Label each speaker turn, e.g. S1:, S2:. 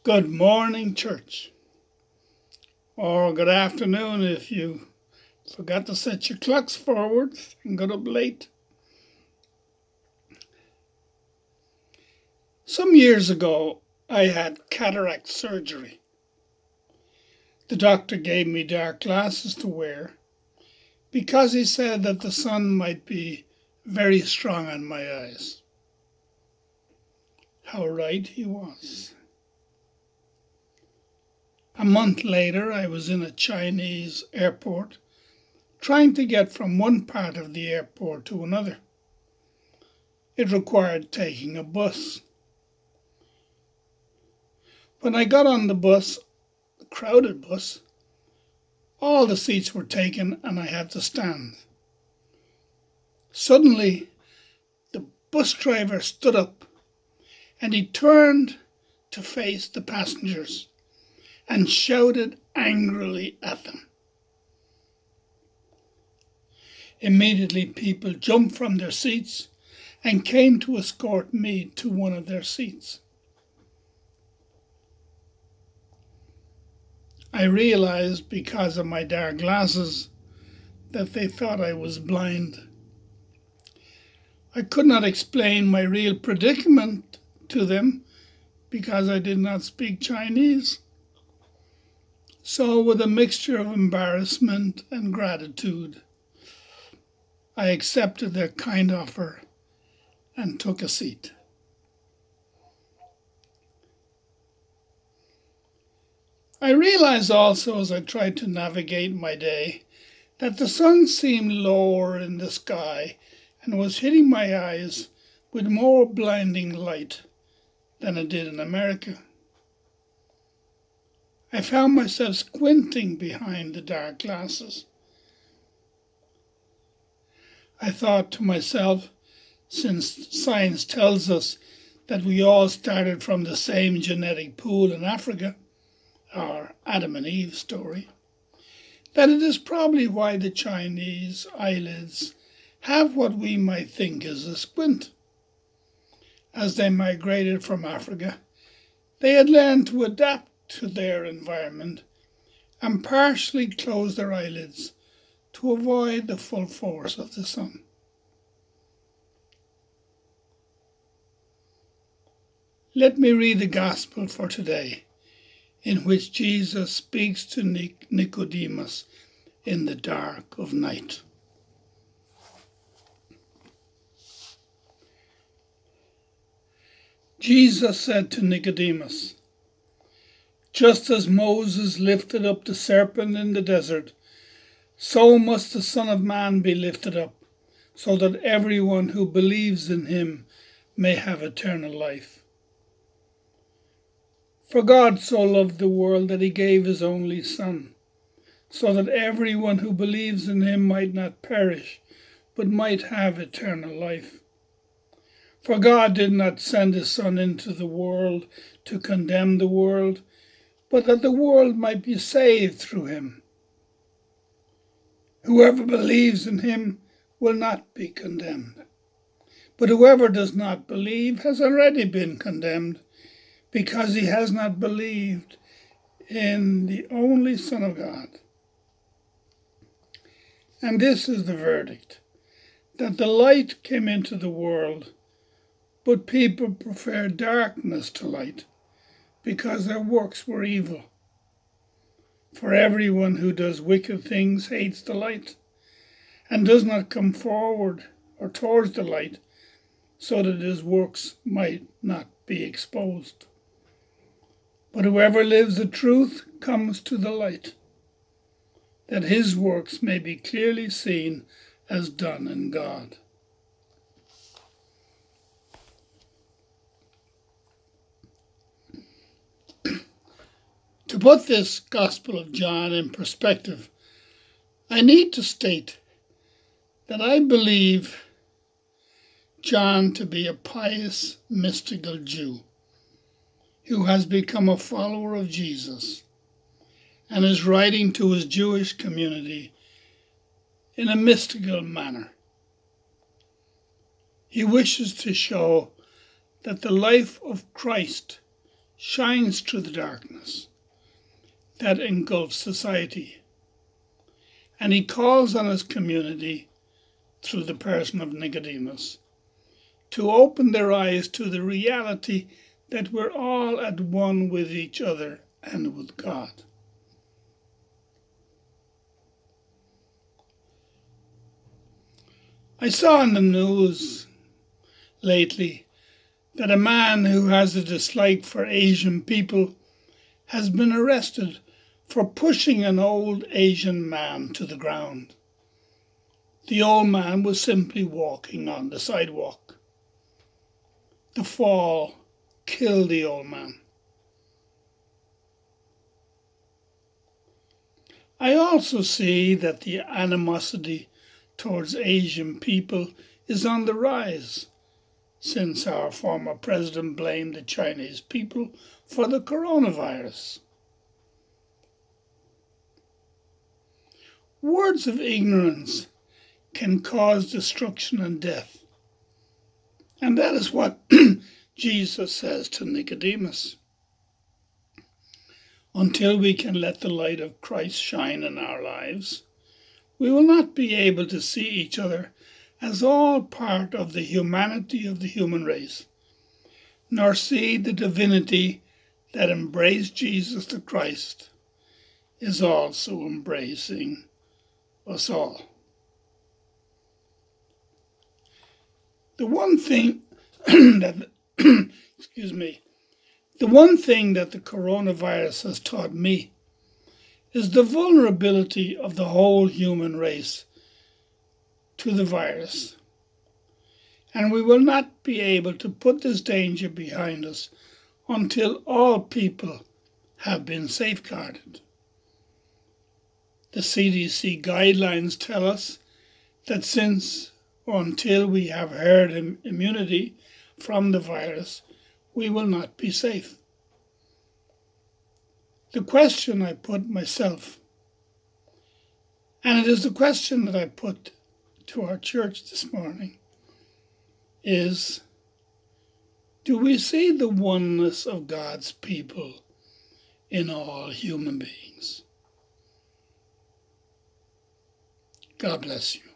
S1: Good morning, church. Or good afternoon if you forgot to set your clocks forward and got up late. Some years ago, I had cataract surgery. The doctor gave me dark glasses to wear because he said that the sun might be very strong on my eyes. How right he was. A month later, I was in a Chinese airport trying to get from one part of the airport to another. It required taking a bus. When I got on the bus, the crowded bus, all the seats were taken and I had to stand. Suddenly, the bus driver stood up and he turned to face the passengers and shouted angrily at them. Immediately, people jumped from their seats and came to escort me to one of their seats. I realized because of my dark glasses that they thought I was blind. I could not explain my real predicament to them because I did not speak Chinese. So, with a mixture of embarrassment and gratitude, I accepted their kind offer and took a seat. I realized also as I tried to navigate my day that the sun seemed lower in the sky and was hitting my eyes with more blinding light than it did in America. I found myself squinting behind the dark glasses. I thought to myself, since science tells us that we all started from the same genetic pool in Africa, our Adam and Eve story, that it is probably why the Chinese eyelids have what we might think is a squint. As they migrated from Africa, they had learned to adapt to their environment and partially close their eyelids to avoid the full force of the sun. Let me read the gospel for today, in which Jesus speaks to Nicodemus in the dark of night. Jesus said to Nicodemus, "Just as Moses lifted up the serpent in the desert, so must the Son of Man be lifted up, so that everyone who believes in him may have eternal life. For God so loved the world that he gave his only Son, so that everyone who believes in him might not perish, but might have eternal life. For God did not send his Son into the world to condemn the world, but that the world might be saved through him. Whoever believes in him will not be condemned, but whoever does not believe has already been condemned, because he has not believed in the only Son of God. And this is the verdict, that the light came into the world, but people preferred darkness to light, because their works were evil. For everyone who does wicked things hates the light, and does not come forward or towards the light, so that his works might not be exposed. But whoever lives the truth comes to the light, that his works may be clearly seen as done in God." To put this Gospel of John in perspective, I need to state that I believe John to be a pious, mystical Jew who has become a follower of Jesus and is writing to his Jewish community in a mystical manner. He wishes to show that the life of Christ shines through the darkness that engulfs society, and he calls on his community through the person of Nicodemus to open their eyes to the reality that we're all at one with each other and with God. I saw in the news lately that a man who has a dislike for Asian people has been arrested for pushing an old Asian man to the ground. The old man was simply walking on the sidewalk. The fall killed the old man. I also see that the animosity towards Asian people is on the rise since our former president blamed the Chinese people for the coronavirus. Words of ignorance can cause destruction and death. And that is what Jesus says to Nicodemus. Until we can let the light of Christ shine in our lives, we will not be able to see each other as all part of the humanity of the human race, nor see the divinity that embraced Jesus the Christ is also embracing us all. The one thing that the one thing that the coronavirus has taught me is the vulnerability of the whole human race to the virus. And we will not be able to put this danger behind us until all people have been safeguarded. The CDC guidelines tell us that since or until we have herd immunity from the virus, we will not be safe. The question I put myself, and it is the question that I put to our church this morning, is, do we see the oneness of God's people in all human beings? God bless you.